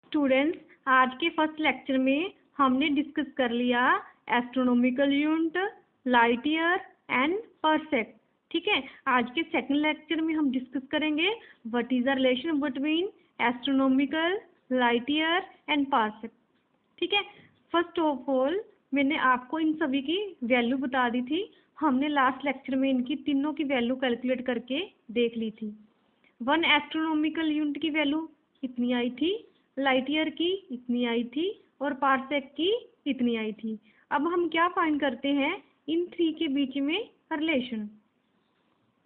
Students, आज के first lecture में हमने डिस्कस कर लिया astronomical unit, light year and parsec. ठीक है, आज के सेकंड लेक्चर में हम डिस्कस करेंगे what is the relation between astronomical, light year and parsec. ठीक है, फर्स्ट ऑफ ऑल मैंने आपको इन सभी की वैल्यू बता दी थी। हमने लास्ट लेक्चर में इनकी तीनों की वैल्यू कैलकुलेट करके देख ली थी। वन एस्ट्रोनॉमिकल यूनिट की वैल्यू इतनी आई थी, लाइट ईयर की इतनी आई थी और पारसेक की इतनी आई थी। अब हम क्या फाइंड करते हैं इन थ्री के बीच में रिलेशन।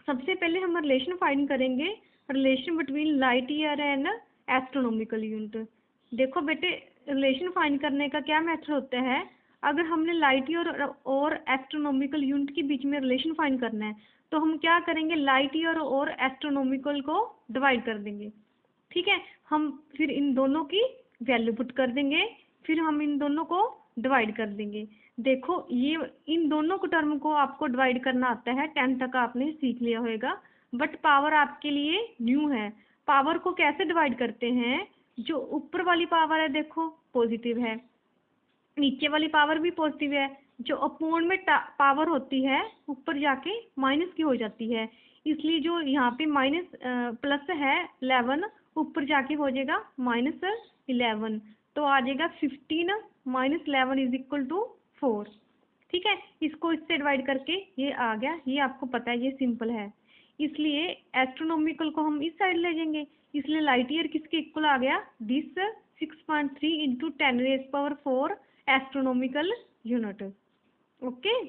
सबसे पहले हम रिलेशन फाइंड करेंगे, relation between light year and astronomical unit. देखो बेटे, रिलेशन फाइंड करने का क्या मेथड होता है। अगर हमने लाइट ईयर और एस्ट्रोनॉमिकल यूनिट के बीच में रिलेशन फाइंड करना है तो हम क्या करेंगे, लाइट ईयर और एस्ट्रोनॉमिकल को डिवाइड कर देंगे। ठीक है, हम फिर इन दोनों की वैल्यू पुट कर देंगे, फिर हम इन दोनों को डिवाइड कर देंगे। देखो, ये इन दोनों को टर्म को आपको डिवाइड करना आता है, 10 तक आपने सीख लिया होगा, बट पावर आपके लिए न्यू है। पावर को कैसे डिवाइड करते हैं, जो ऊपर वाली पावर है देखो पॉजिटिव है, नीचे वाली पावर भी पॉजिटिव है, जो अपोन में पावर होती है ऊपर जाके माइनस की हो जाती है, इसलिए जो यहाँ पे माइनस प्लस है 11 ऊपर जाके हो जाएगा -11, तो आ जाएगा 15 - 11 इज इक्वल टू 4। ठीक है, इसको इससे डिवाइड करके ये आ गया, ये आपको पता है, ये सिंपल है। इसलिए एस्ट्रोनॉमिकल को हम इस साइड ले जाएंगे, इसलिए लाइट ईयर किसके इक्वल आ गया, this 6.3 into 10⁴ astronomical unit. Okay,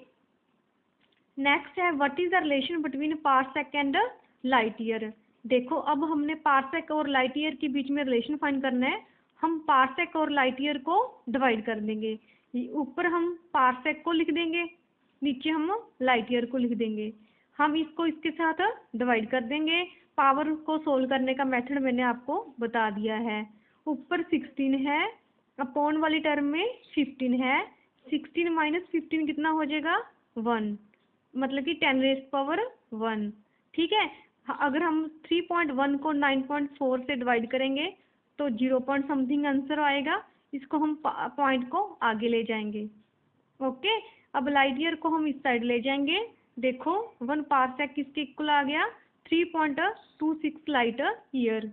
next है what is the relation between parsec and light year. देखो, अब हमने पारसेक और लाइट ईयर के बीच में रिलेशन फाइंड करना है। हम पारसेक और लाइट ईयर को डिवाइड कर देंगे, ऊपर हम पारसेक को लिख देंगे, नीचे हम लाइट ईयर को लिख देंगे। हम इसको इसके साथ डिवाइड कर देंगे। पावर को सोल्व करने का मेथड मैंने आपको बता दिया है। ऊपर 16 है, अपॉन वाली टर्म में 15 है, 16 - 15 कितना हो जाएगा, 1, मतलब कि 10⁻1। ठीक है, अगर हम 3.1 को 9.4 से डिवाइड करेंगे तो 0 पॉइंट समथिंग आंसर आएगा। इसको हम पॉइंट को आगे ले जाएंगे। ओके, अब लाइट ईयर को हम इस साइड ले जाएंगे। देखो, 1 पारसेक किसके इक्वल आ गया, 3.26 लाइट ईयर।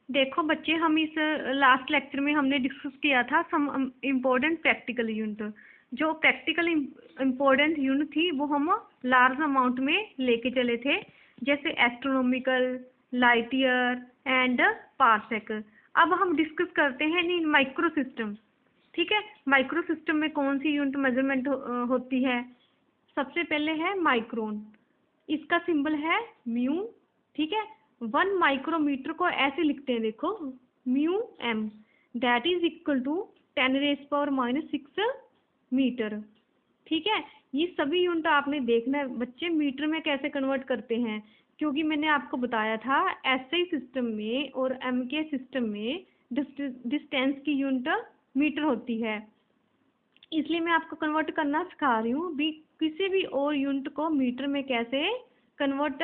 देखो बच्चे, हम इस लास्ट लेक्चर में हमने डिस्कस किया था सम इम्पोर्टेंट प्रैक्टिकल यूनिट। जो प्रैक्टिकल इम्पोर्टेंट यूनिट थी वो हम लार्ज अमाउंट में लेके चले थे, जैसे astronomical, light year and parsec. अब हम डिस्कस करते हैं इन माइक्रो सिस्टम। ठीक है, माइक्रो सिस्टम में कौन सी यूनिट मेजरमेंट होती है। सबसे पहले है माइक्रोन, इसका सिंबल है म्यू। ठीक है, 1 माइक्रोमीटर को ऐसे लिखते हैं, देखो μm, that is equal to 10⁻⁻6 metre. ठीक है, ये सभी यूनिट आपने देखना है बच्चे मीटर में कैसे कन्वर्ट करते हैं, क्योंकि मैंने आपको बताया था एसआई सिस्टम में और एमके सिस्टम में डिस्टेंस की यूनिट मीटर होती है, इसलिए मैं आपको कन्वर्ट करना सिखा रही हूँ भी किसी भी और यूनिट को मीटर में कैसे कन्वर्ट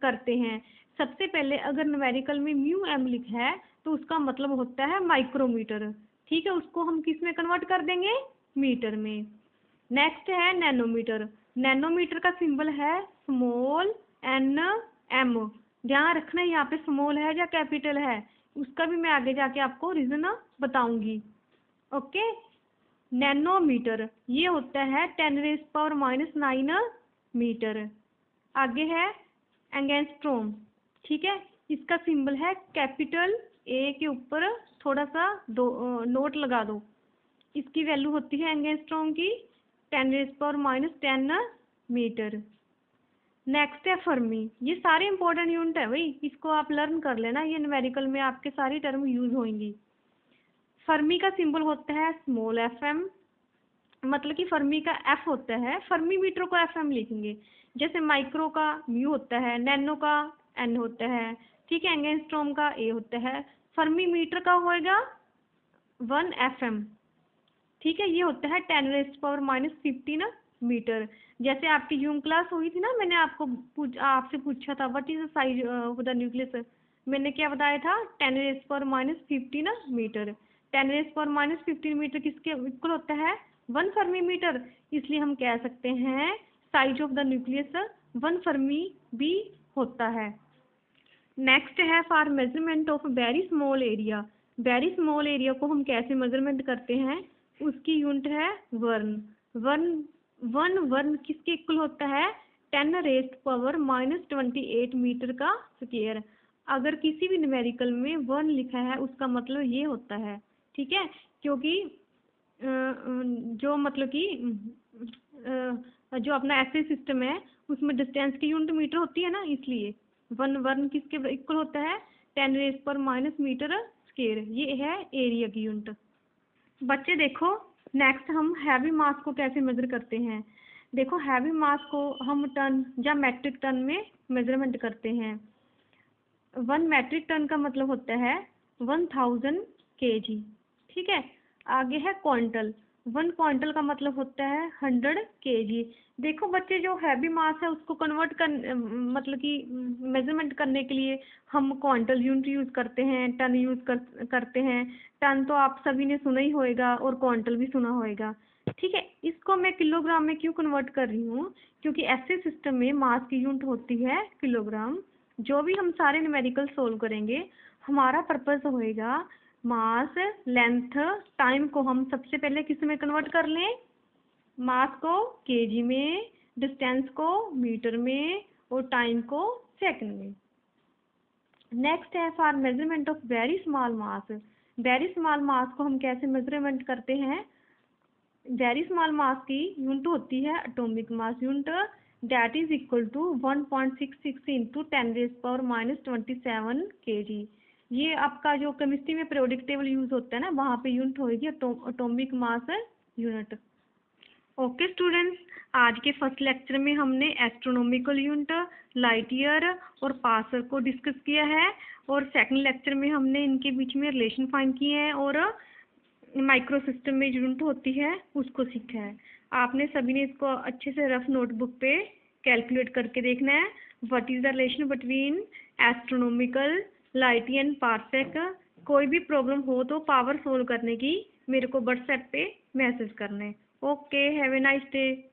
करते हैं। सबसे पहले अगर न्यूमेरिकल में μm लिखा है तो उसका मतलब होता है माइक्रोमीटर। ठीक है, उसको हम किस में कन्वर्ट कर देंगे, मीटर में। नेक्स्ट है नैनोमीटर। नैनोमीटर का सिंबल है स्मॉल nm। ध्यान रखना यहाँ पे स्मॉल है या कैपिटल है, उसका भी मैं आगे जाके आपको रीजन बताऊंगी। ओके, नैनोमीटर ये होता है 10⁻⁹ मीटर। आगे है एंगस्ट्रॉम। ठीक है, इसका सिंबल है कैपिटल ए के ऊपर थोड़ा सा नोट लगा दो, इसकी वैल्यू होती है एंगस्ट्रॉम की 10⁻10 मीटर। नेक्स्ट है फर्मी। ये सारे इंपॉर्टेंट यूनिट है भाई, इसको आप लर्न कर लेना, ये न्यूमेरिकल में आपके सारी टर्म यूज होंगी। फर्मी का सिंबल होता है स्मॉल fm, मतलब कि फर्मी का f होता है, फर्मी मीटर को fm लिखेंगे। जैसे माइक्रो का म्यू होता है, नैनो का n होता है, ठीक है, एंगस्ट्रॉम का a होता है, फर्मी मीटर का होएगा 1 fm। ठीक है, ये होता है 10⁻⁻15 मीटर। जैसे आपकी जूम क्लास हुई थी ना, मैंने आपसे पूछा था what is the size of the nucleus, मैंने क्या बताया था, 10⁻⁻15 मीटर। 10⁻⁻15 मीटर किसके इक्वल होता है, 1 फर्मी मीटर। इसलिए हम कह सकते हैं size of the nucleus 1 Fermi भी होता है। नेक्स्ट है for measurement of very small area. Very small area को हम कैसे मेजरमेंट करते हैं, उसकी यूनिट है वर्न। वन किसके इक्वल होता है, 10⁻⁻28 मीटर का स्क्वायर। अगर किसी भी न्यूमेरिकल में 1 लिखा है उसका मतलब ये होता है, ठीक है, क्योंकि जो मतलब कि जो अपना ऐसे सिस्टम है उसमें डिस्टेंस की यूनिट मीटर होती है ना, इसलिए वन किसके इक्वल होता है, 10⁻⁻ मीटर स्क्वायर। ये है एरिया की यूनिट। बच्चे देखो, नेक्स्ट हम हैवी मास को कैसे मेजर करते हैं। देखो हैवी मास को हम टन या मैट्रिक टन में मेजरमेंट करते हैं। 1 मैट्रिक टन का मतलब होता है 1000 kg, ठीक है। आगे है क्वांटल। 1 क्वांटल का मतलब होता है 100 kg। देखो बच्चे, जो हैवी मास है उसको कन्वर्ट कर मतलब कि मेजरमेंट करने के लिए हम क्वांटल यूनिट यूज़ करते हैं, टन यूज़ करते हैं। टन तो आप सभी ने सुना ही होएगा और क्वांटल भी सुना होएगा, ठीक है। इसको मैं किलोग्राम में क्यों कन्वर्ट कर रही हूँ, क्योंकि ऐसे सिस्टम में मास की यूनिट होती है किलोग्राम। जो भी हम सारे न्यूमेरिकल सोल्व करेंगे, हमारा पर्पस होएगा मास, लेंथ, टाइम को हम सबसे पहले किस में कन्वर्ट कर लें, मास को केजी में, डिस्टेंस को मीटर में और टाइम को सेकंड में। नेक्स्ट है for measurement of very small mass. Very small mass को हम कैसे मेजरमेंट करते हैं, वेरी स्मॉल मास की यूनिट होती है atomic mass unit, that is equal to 1.66 into 10⁻⁻27 kg। ये आपका जो केमिस्ट्री में पीरियोडिक टेबल यूज होता है ना, वहाँ पे यूनिट होगी atomic mass unit. Okay students, आज के फर्स्ट लेक्चर में हमने एस्ट्रोनॉमिकल यूनिट, लाइट ईयर और पासर को डिस्कस किया है, और सेकंड लेक्चर में हमने इनके बीच में रिलेशन फाइंड किए हैं और माइक्रो सिस्टम में यूनिट होती है उसको सीखा है। आपने सभी ने इसको अच्छे से रफ नोटबुक पे कैलकुलेट करके देखना है, what is the relation between astronomical, light and parsec. कोई भी प्रॉब्लम हो तो पावर सोल्व करने की मेरे को व्हाट्सएप पे मैसेज करना है। Okay, have a nice day.